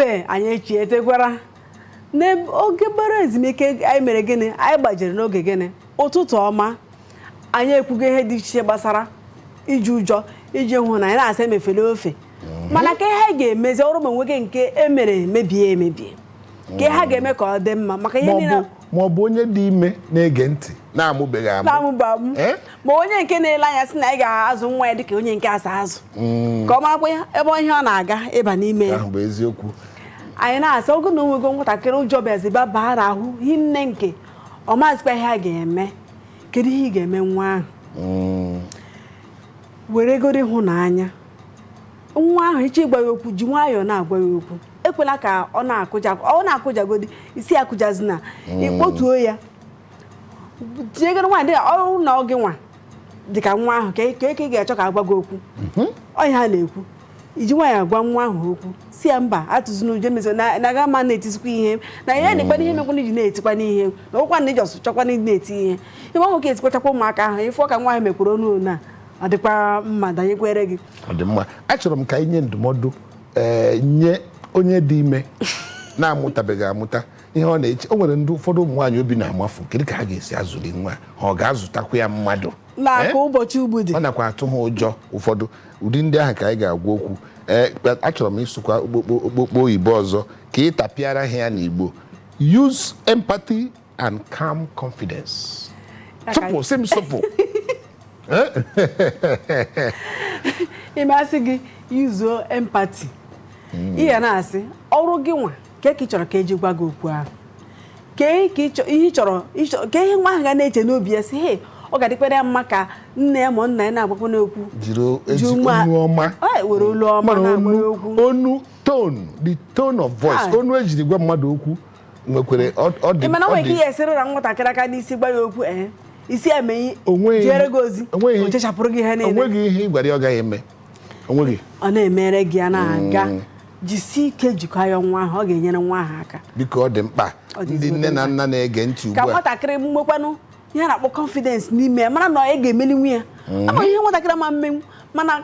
Nze anyị echietekwara n'oge bara ezumike anyị mere gịnị anyị gbajiri n'oge gịnị ụtụtụ ọma anyị ekwugo ihe dị iche gbasara iji ụjọ iji hụ na anyị na-asa emefele ofe mana ka ihe ga-emezi ọrụ ma nwoke nke emere mebie emebie ka ha ga-eme ka ọ dị mma maka ihe niile ma ọ bụ onye dị ime na-ege ntị na-amụbeghị amụ ma onye nke na-ele anya sị na anyị ga-azụ nwa ya dịka onye nke asa azụ ka ọ marakwa ebe ihe ọ na-aga ịba n'ime ya bụ eziokwu anyị na-asa ogo na onwego nwatakịrị ụjọ bịaziba baa n'ahụ hinne nke ọ mazikwa ihe a ga-eme kedu ihe ị ga-eme nwa ahụ were goro ịhụnanya nwa ahụ ịchọ ịgwa ya okwu ji nwayọọ na-agwa ya okwu ekwela ka ọ na-akụjagodi isi akụjazi na ịkpọtuo ya tinyegoro nwaanyị ọrụ na oge nwa dịka nwa ahụ ka ị ga-achọ ka agwa gị okwu ọnya ha na-ekwu iji nwaanyị agwa nwa ahụ okwu si ya mba atụzi n'ụjọ mezo na-aga ma na-etizikwa ihe na ya na-ekpena ihe mekwana iji na-etikwa n'ihe na ụkwa na iji ọsụ chọkwa na na-eti ihe ịma nwoke etikpachakwa ụmụaka ahụ ịfụ ka nwa ahụ mekwuru ọnụ na ọ dịkwa mma danyekwere gị ọ dị mma achọrọ m ka anyị nye ndụmọdụ nye onye dị ime na-amụtabeghị amụta ihe ọ na-eche o nwere ndị ụfọdụ ụmụ nwaanyị obi na-amafu kedu ka ha ga-esi azụli nwa ha ọ ga-azụtakwa ya mmadụ n'aka ụbọchị ugbudi ọ nakwa atụ ha ụjọ ụfọdụ ụdị ndị ahụ ka anyị ga-agwa okwu achọrọ m ịsụkwa okpokpo oyibo ọzọ ka ị tapịara ha ya n'Igbo use empathy and calm confidence sụpụ sị m sụpụ ịmasị gị yuzuo empati ihe na-asị ọrụ gị nwa ka ị chọrọ ka eji gwa gị okwu ahụ ka ihe nwa ahụ ga na-eche n'obi ya sị he ọ ga-adịkwara mma ka nne ya ma nna ya na-agbakwa n'okwu jiri olu ọma were olu ọma na-agba ya okwu onu tone the tone of voice onu ejiri gwa mmadụ okwu nwekwere ọ dị mana nwere ike ihe esere na nwatakịrị aka n'isi gwa ya okwu isi eme jere gị ozi o chechapụrụ gị ihe niile onweghị ihe ị gwara ya ọ gaghị eme onweghị ọ na-emere gị ya na-aga jisi ike jikọ ya nwa ahụ ọ ga-enyere nwa ahụ aka biko ọ dị mkpa ndị nne na nna na-ege ntị ugbu a ka nwatakịrị mmekwanụ ihe na-akpọ confidence n'ime ya mana na ọ ga-emelinwu ya ama ihe nwatakịrị ma mmenwu mana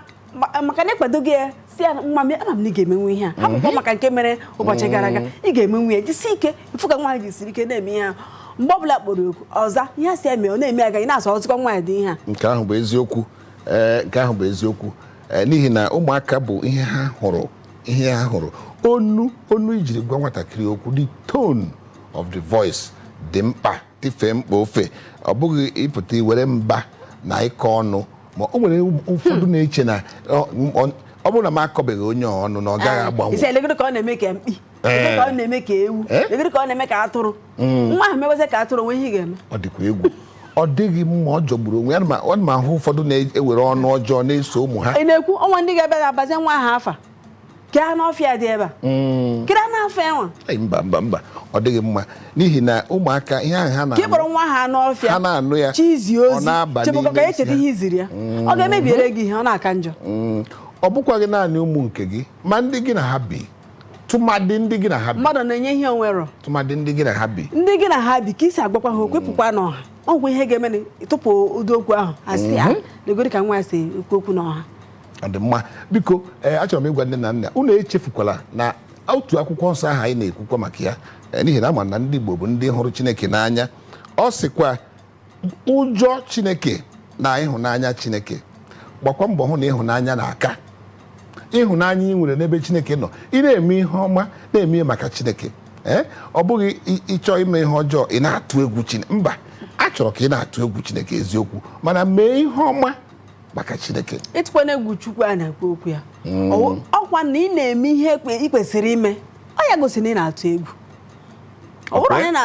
maka na ịkwado gị ya si ya nwa m ama m na ị ga-emenwu ihe a hapụkwa maka nke mere ụbọchị gara aga ị ga-emenwu ya jisi ike ịfụ ka nwaanyị jisiri ike na-eme ihe ahụ mgbe ọ bụla kpọrọ oku ọza ihe si eme ọ na-eme agaghị na-asọ ọzụkwa nwaanyị dị ihe a nke ahụ bụ eziokwu n'ihi na ụmụaka bụ ihe ha hụrụ onu ijiri gwa nwatakịrị okwu the tone of the voice dị mkpa tifee mkpa ofe ọ bụghị ịpụta iwere mba na ịkọ ọnụ ma o nwere ụfọdụ na-eche na ọ bụrụ na m akọbeghị onye ọnụ na ọ gaghị agbanwe isi elegoro ka ọ na-eme ka mkpi ka ọ na-eme ka ewu legoro ka ọ na-eme ka atụrụ nwa ahụ mewazie ka atụrụ onwe ihe ị ga-eme ọ dịkwa egwu ọ dịghị mma ọ jọgburu onwe ya ọ na ahụ ụfọdụ na-ewere ọnụ ọjọọ na-eso ụmụ ha ị na-ekwu ọnwa ndị ga-abịa na-abazie nwa ahụ afa ka n'ọfịa dị ebe a kịra n'afọ enwa mba ọ dịghị mma n'ihi na ụmụaka ihe ahụ ha na-anụ ka ị kpọrọ nwa ha n'ọfịa ha na-anụ ya chizi ozi chebụkọ ka echeta ihe iziri ya ọ ga-emebiere gị ihe ọ na-aka njọ ọ bụkwa gị naanị ụmụ nke gị ma ndị gị na ha bi tụmadị ndị gị na ha bi mmadụ na-enye ihe onwero tụmadị ndị gị na ha bi ka isi agwakwa ha okwepụkwa n'ọha ọgwụ ihe ga-eme na ịtụpụ ụdị okwu ahụ asị ya legori ka nwa ya si ekwu okwu n'ọha ọ dị mma biko achọrọ m ịgwa nne na nna unu echefukwala na otu akwụkwọ nsọ ahụ anyị na-ekwukwa maka ya n'ihi na ama na ndị Igbo bụ ndị hụrụ Chineke n'anya ọ sịkwa ụjọ Chineke na ịhụnanya Chineke gbakwa mbọ hụ na ịhụnanya na-aka ịhụnanya ị nwere n'ebe Chineke nọ ị na-eme ihe ọma na-eme maka Chineke ọ bụghị ịchọ ime ihe ọjọọ ị na-atụ egwu Chineke mba achọrọ ka ị na-atụ egwu Chineke eziokwu mana mee ihe ọma maka Chineke ịtụkwana egwu Chukwu a na-ekwu okwu ya ọkwa na ị na-eme ihe ị kwesịrị ime ọ ya gosi na ị na-atụ egwu ọ bụrụ anyị na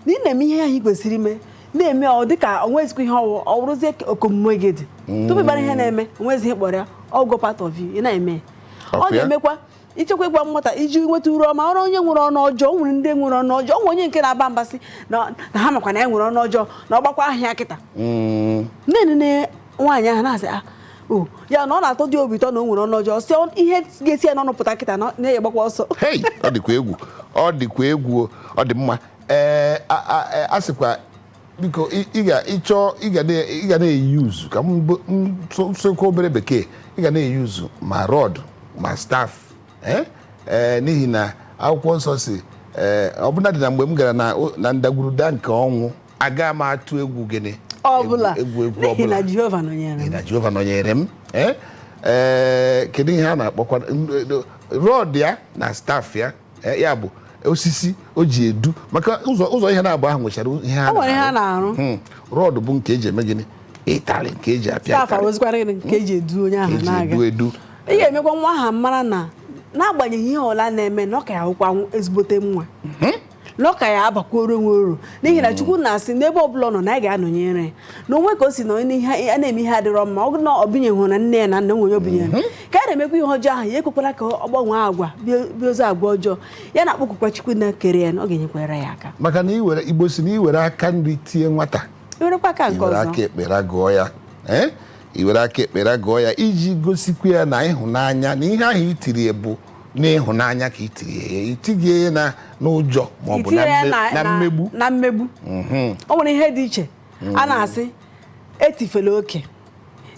ị na-eme ihe ahụ ị kwesịrị ime na-eme ọ dịka onwezikwa ihe ọ bụrụzie okomume gị dị tupu ịbara ihe na-eme onwezi ihe kpọrọ ya ọgụ part of you ị na-eme ọ ga-emekwa ichekwa ịgwa mmụta iji nweta uru ọma ọrụ onye nwere ọnụ ọjọọ nwere ndị nwere ọnụ ọjọọ nwe onye nke na-aba mbasị na ha makwa na ya nwere ọnụ ọjọọ na ọgbakwa ahịa kịta nne nwaanyị ahụ na-asị ya na ọ na-atọ dị obi ụtọ na o nwere ọnụ ọjọọ si ihe ga-esi ya n'ọnụ pụta kịta na-enye gbakwa ọsọ ọ dịkwa egwu ọ dị mma a sịkwa biko ị ga na-eyuzu ka m sokwa obere bekee ị ga na-eyuzu ma rọd ma staf n'ihi na akwụkwọ nsọ si ọbụna dị na mgbe m gara na ndagwurugwu nke ọnwụ aga m atụ egwu gịnị ọbụla egwu n'ihi ọbụla na Jehova nọnyere m. na Jehova nọnyere m. Kedu ihe a na-akpọkwa rọd ya na staf ya ya bụ osisi o ji edu maka ụzọ ihe na-abụ ahụ nwechara ihe a na-arụ. Rọd bụ nke eji eme gịnị ịtarị nke eji apịa Staf awụzikwara gịnị nke eji edu onye ahụ na-aga. edu Ị ga-emekwa nwa ahụ mara na n'agbanyeghị ihe ọla na-eme na ọ ka ya hụkwa ezigbote nwa na ọ ka ya abakworo onwe uru n'ihi na Chukwu na-asị n'ebe ọbụla nọ na anyị ga-anọnyere na onwe ka o si nọ n'ihe a na-eme ihe adịrọ mma ọ na ọ binyeghụ na nne ya na nna nwere obinyere ka a na-emekwa ihe ọjọọ ahụ ya ekwekwara ka ọ gbanwee agwa bịa ozi agwa ọjọọ ya na-akpọkụkwa Chukwu na Kirie na ọ ga-enyekwara ya aka maka na Igbo si na iwere aka nri tie nwata iwerekwa aka nke iwere ọzọ aka ekpere gụọ ya iwere aka ekpere gụọ ya iji gosikwa ya na ịhụnanya na ihe ahụ itiri bụ n'ịhụnanya ka itirie ya itigie ya n'ụjọ maọbụ na mmegbu o nwere ihe dị iche a na-asị etifela oke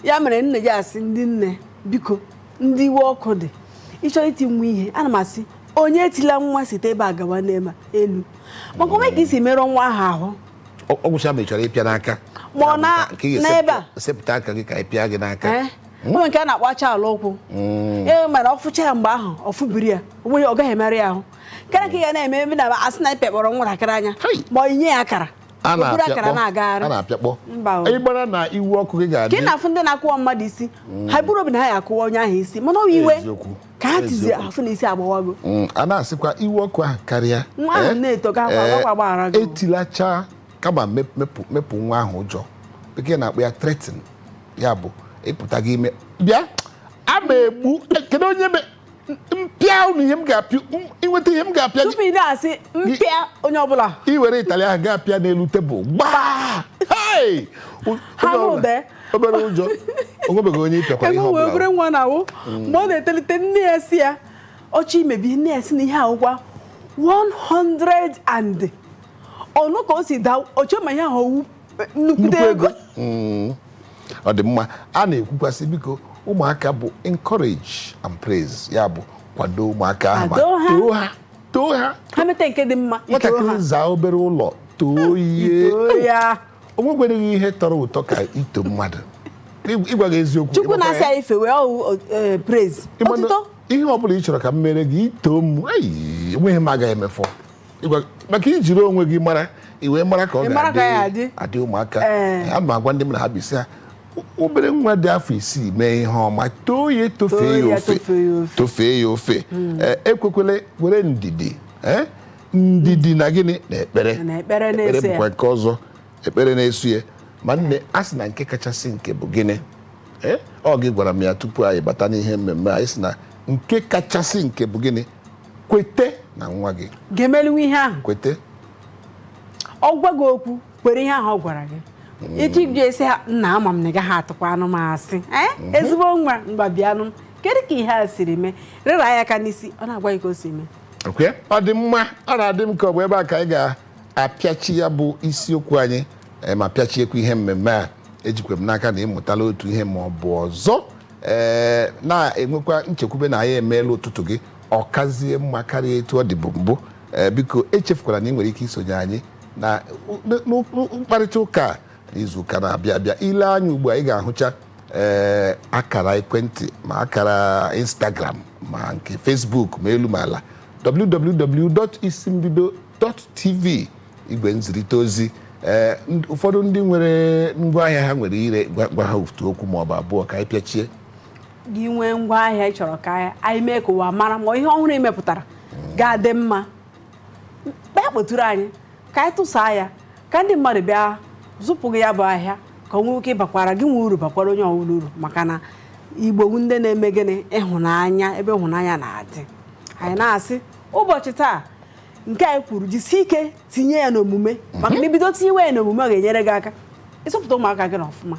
ya mere nne gị asị ndị nne biko ndị iwe ọkụ dị ịchọrọ iti nwa ihe ana m asị onye etila nwa site ebe a gawa n'ebe elu maka onwe ka isi merụọ nwa ahụ ọgwụcha ma ị chọrọ ịpịa n'aka ma ọ n'ebe a sepụta aka gị ka ị pịa gị n'aka onwe nke a na-akpọ acha ala ụkwụ mana ọ fụcha ya mgbe ahụ ọ fụbiri ya onwe ya ọ gaghị emerụ ya ahụ kara ka ị ga na-eme ebe na asị na ịpịakpọrọ nwatakịrị anya ma ọ inye ya akara okpuru akara na-agagharị a na-apịakpọ ịgbara na iwu ọkụ gị ga-adị ka ị na-afụ ndị na-akụwa mmadụ isi ha buru obi na ha ya akụwa onye ahụ isi mana ọ iwe ka ha tizi afụ na isi agbawago a na-asịkwa iwu ọkụ ahụ karịa nwa ahụ na-eto ka akwa gbaghara gị etilacha kama mepụ nwa ahụ ụjọ bekee na-akpọ ya tretin ya bụ ịpụta gị ime bịa ama egbu kedu onye mpịa unu ihe m ga-apịa inweta ihe m ga-apịa tupu ị na-asị mpịa onye ọbụla iwere ịtalị ahụ ga-apịa n'elu tebụl gbaa obere ụjọ onwebeghị onye ịpịakwara ihe ọbụla obere nwa na-awụ mgbe ọ na-etolite nne ya si ya ọchị imebi nne ya si na ihe ahụkwa 100 and ọnụ ka o si daa ọchọ ma ihe ahụ owu nnukwu ego ọ dị mma a na-ekwukwasị biko ụmụaka bụ encourage and praise ya bụ kwado ụmụaka ahụ ma too ha ha meta nke dị mma nwatakịrị zaa obere ụlọ too ya o nwekwereghị ihe tọrọ ụtọ ka ito mmadụ ịgwa gị eziokwu Chukwu na-asị anyị fewe praise ọtụtụ ihe ọ bụla ị chọrọ ka m mere gị ito m enweghị m agaghị emefọ maka ijiri onwe gị mara iwee mara ka ọ ga-adị ụmụaka a ma agwa ndị m na ha bisi ha obere nwa dị afọ 6 mee ihe ọma too ya tofee ya ofe ekwekwele were ndidi na gịnị na ekpere bụkwa nke ọzọ ekpere na-eso ya ma nne a sị na nke kachasị nke bụ gịnị ọ gị gwara m ya tupu anyị bata n'ihe mmemme anyị sị na nke kachasị nke bụ gịnị kwete na nwa gị ga-emelinwe ihe ahụ kwete ọ gwa gị okwu kwere ihe ahụ ọ gwara gị ike iji esi ha nna ama m na ị gaghị atụkwa anụ m asị ezigbo nwa mgba bịanụ kedu ka ihe a siri mee rịra ya aka n'isi ọ na-agwa gị ka o si mee ọ dị mma ọ na-adị m ka ọ bụ ebe a ka anyị ga-apịachi ya bụ isiokwu anyị ma pịachiekwa ihe mmemme a ejikwa m n'aka na ịmụtala otu ihe ma ọ bụ ọzọ na-enwekwa nchekwube na anyị emeela ụtụtụ gị ọ kazie mma karịa etu ọ dị bụ mbụ biko echefukwara na ị nwere ike isonye anyị na mkparịta ụka n'izu ụka na-abịa abịa ile anya ugbu a ị ga-ahụcha akara ekwentị ma akara Instagram ma nke Facebook ma elu ma ala www.isimbido.tv igwe nzirịta ozi ụfọdụ ndị nwere ngwaahịa ha nwere ire gwa ha otu okwu ma ọ bụ abụọ ka anyị pịachie gị nwee ngwaahịa ị chọrọ ka anyị mee ka ụwa mara ma ihe ọhụrụ emepụtara ga-adị mma kpaa kpọtụrụ anyị ka anyị tụsaa ya ka ndị mmadụ bịa zụpụghị ya bụ ahịa ka onwe ike ịbakwara gị nwe uru bakwara onye ọbụla uru maka na Igbo ndị na-eme gịnị ịhụnanya ebe ịhụnanya na-adị anyị na-asị ụbọchị taa nke anyị kwuru jisie ike tinye ya n'omume maka na ibido tinyewe ya n'omume ọ ga-enyere gị aka ịzụpụta ụmụaka gị n'ọfụma